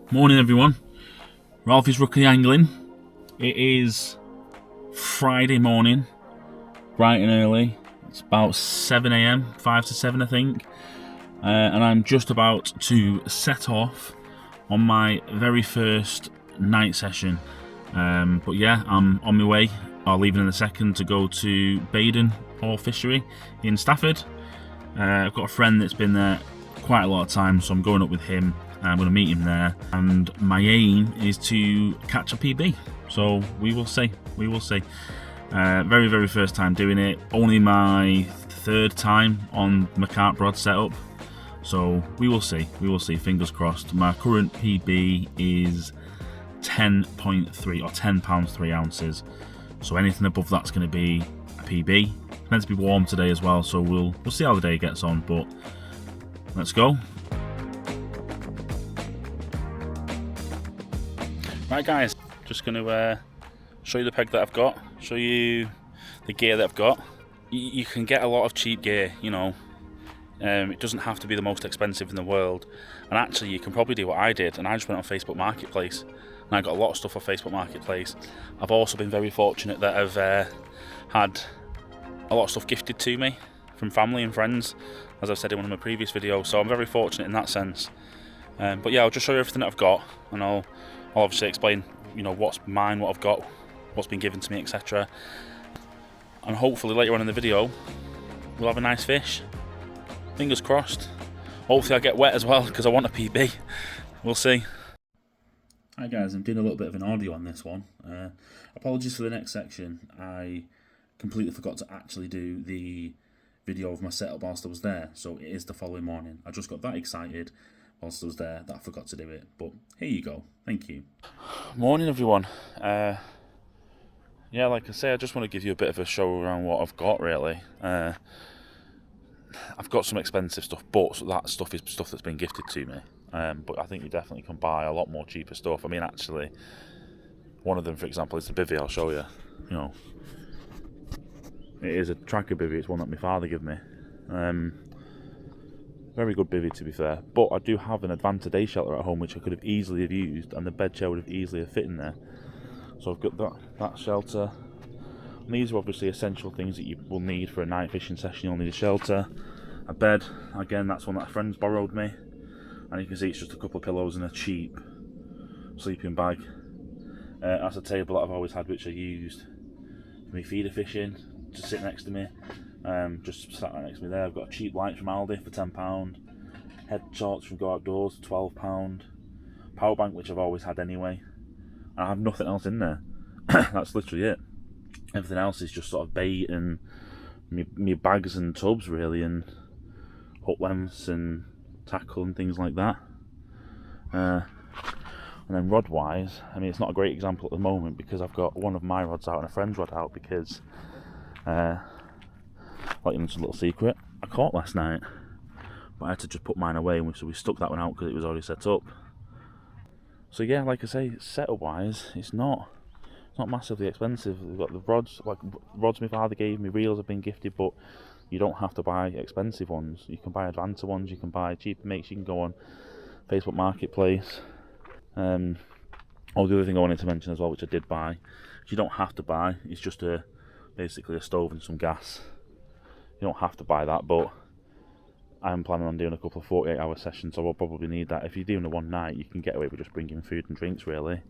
Morning everyone, Ralphie's Rookery Angling. It is Friday morning, bright and early. It's about 7 AM, 5 to 7 I think. And I'm just about to set off on my very first night session. But yeah, I'm on my way. I'll leave in a second to go to Baden Hall Fishery in Stafford. I've got a friend that's been there quite a lot of times, so I'm going up with him. I'm going to meet him there, and my aim is to catch a PB. So we will see. Very, very first time doing it. Only my third time on my carp rod setup. So we will see. Fingers crossed. My current PB is 10.3 or 10 pounds 3 ounces. So anything above that's going to be a PB. It's meant to be warm today as well, so we'll see how the day gets on. But let's go. Right guys, just going to show you the peg that I've got, show you the gear that I've got. You can get a lot of cheap gear, you know. It doesn't have to be the most expensive in the world. And actually you can probably do what I did, and I just went on Facebook Marketplace. And I got a lot of stuff off Facebook Marketplace. I've also been very fortunate that I've had a lot of stuff gifted to me from family and friends, as I've said in one of my previous videos. So I'm very fortunate in that sense. But yeah, I'll just show you everything that I've got, and I'll obviously explain, you know, what's mine, what I've got, what's been given to me, etc. And hopefully later on in the video, we'll have a nice fish. Fingers crossed. Hopefully I get wet as well, because I want a PB. We'll see. Hi guys, I'm doing a little bit of an audio on this one. Apologies for the next section. I completely forgot to actually do the video of my setup whilst I was there, so it is the following morning. I just got that excited whilst I was there that I forgot to do it, but here you go. Thank you. Morning everyone. Yeah, like I say, I just want to give you a bit of a show around what I've got really. I've got some expensive stuff, but that stuff is stuff that's been gifted to me. But I think you definitely can buy a lot more cheaper stuff. I mean, actually, one of them, for example, is the bivvy. I'll show you. You know, it is a tracker bivvy. It's one that my father gave me. Very good bivvy, to be fair. But I do have an Advanta day shelter at home, which I could have easily have used, and the bed chair would have easily have fit in there. So I've got that shelter. And these are obviously essential things that you will need for a night fishing session. You'll need a shelter, a bed. Again, that's one that a friend's borrowed me. And you can see it's just a couple of pillows and a cheap sleeping bag. That's a table that I've always had, which I used for me feeder fishing, to sit next to me. Just sat right next to me there. I've got a cheap light from Aldi for £10. Head shorts from Go Outdoors, £12. Power bank, which I've always had anyway. And I have nothing else in there. That's literally it. Everything else is just sort of bait and me bags and tubs really, and hook lengths and tackle and things like that. And then rod wise, I mean, it's not a great example at the moment because I've got one of my rods out and a friend's rod out because like, you know, it's a little secret. I caught last night, but I had to just put mine away, so we stuck that one out because it was already set up. So yeah, like I say, setup wise, it's not massively expensive. We've got the rods, like rods my father gave me, reels have been gifted, but you don't have to buy expensive ones. You can buy Advanta ones, you can buy cheaper makes, you can go on Facebook Marketplace. The other thing I wanted to mention as well, which I did buy, which you don't have to buy, it's just basically a stove and some gas. You don't have to buy that, but I'm planning on doing a couple of 48-hour sessions, so I'll probably need that. If you're doing a one night, you can get away with just bringing food and drinks really.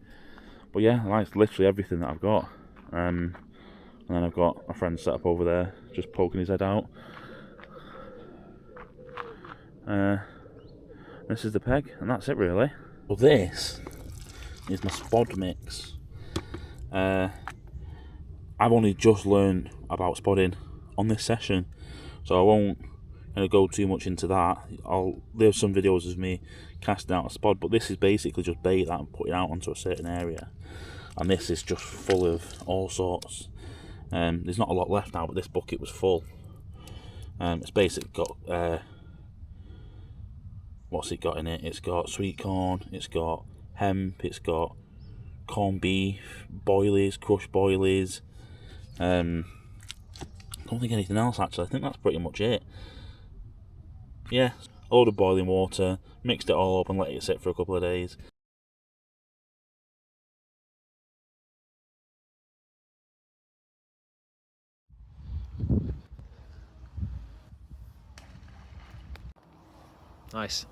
But yeah, that's literally everything that I've got. And then I've got a friend set up over there, just poking his head out. This is the peg, and that's it really. Well, this is my spod mix. I've only just learned about spodding on this session, so I won't go too much into that. There's some videos of me casting out a spod, but this is basically just bait that I'm putting out onto a certain area, and this is just full of all sorts. There's not a lot left now, but this bucket was full. It's basically got what's it got in it? It's got sweet corn, it's got hemp, it's got corned beef, boilies, crushed boilies. I don't think anything else actually. I think that's pretty much it. Yeah, a load of boiling water, mixed it all up and let it sit for a couple of days. Nice.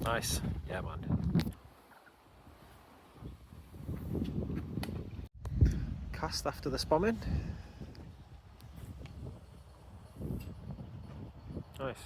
Nice. Yeah, man. Cast after the spomming. Nice.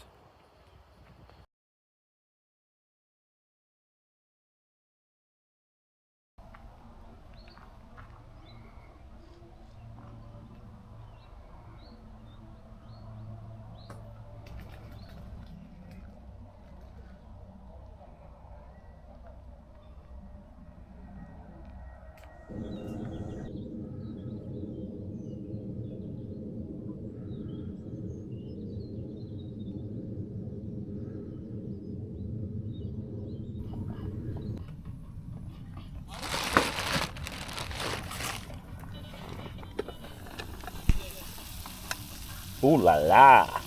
Ooh la la!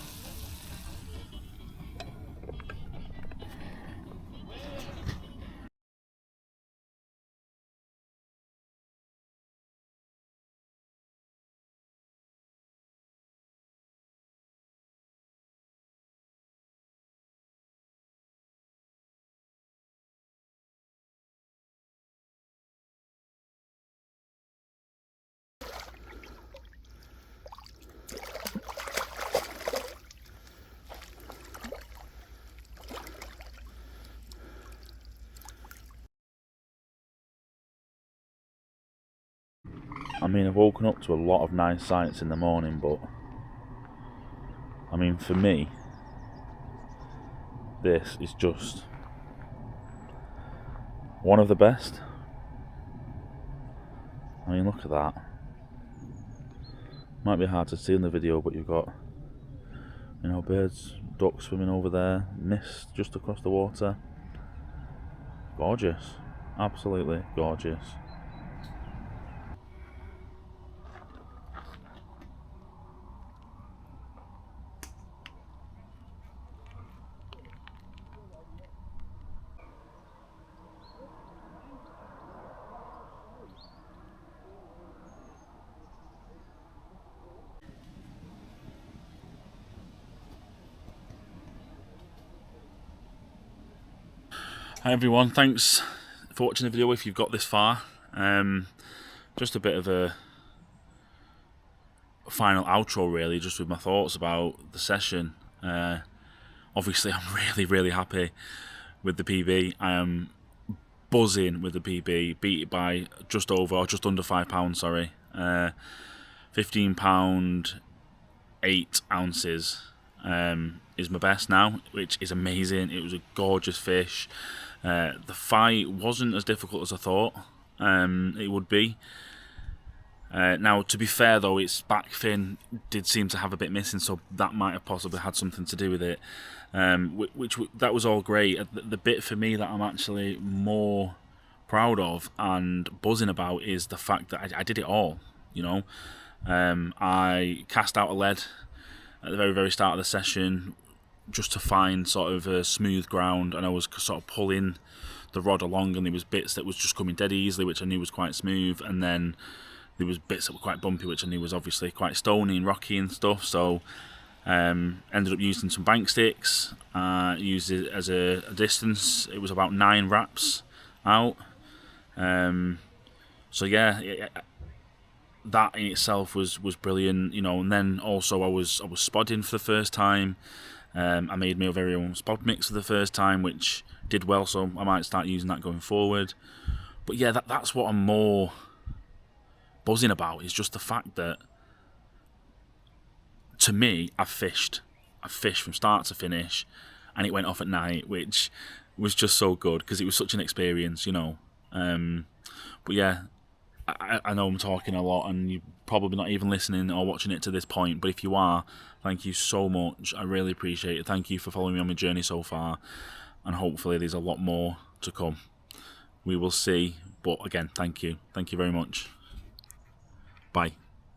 I mean, I've woken up to a lot of nice sights in the morning, but I mean, for me, this is just one of the best. I mean, look at that. Might be hard to see in the video, but you've got, you know, birds, ducks swimming over there, mist just across the water. Gorgeous. Absolutely gorgeous. Hi everyone, thanks for watching the video if you've got this far. Just a bit of a final outro really, just with my thoughts about the session. Obviously I'm really happy with the PB. I am buzzing with the PB, beat it by just over, or just under £5, sorry. £15, 8 ounces is my best now, which is amazing. It was a gorgeous fish. The fight wasn't as difficult as I thought it would be. Now, to be fair though, its back fin did seem to have a bit missing, so that might have possibly had something to do with it. That was all great. The bit for me that I'm actually more proud of and buzzing about is the fact that I did it all. You know, I cast out a lead at the very start of the session, just to find sort of a smooth ground, and I was sort of pulling the rod along, and there was bits that was just coming dead easily, which I knew was quite smooth, and then there was bits that were quite bumpy, which I knew was obviously quite stony and rocky and stuff. So ended up using some bank sticks, used it as a distance. It was about 9 wraps out. So yeah, that in itself was brilliant, you know. And then also I was spodding for the first time. I made my very own spod mix for the first time, which did well, so I might start using that going forward. But yeah, that's what I'm more buzzing about, is just the fact that, to me, I've fished from start to finish, and it went off at night, which was just so good because it was such an experience, you know. But yeah, I know I'm talking a lot and you're probably not even listening or watching it to this point, but if you are, thank you so much. I really appreciate it. Thank you for following me on my journey so far, and hopefully there's a lot more to come. We will see, but again, thank you very much. Bye.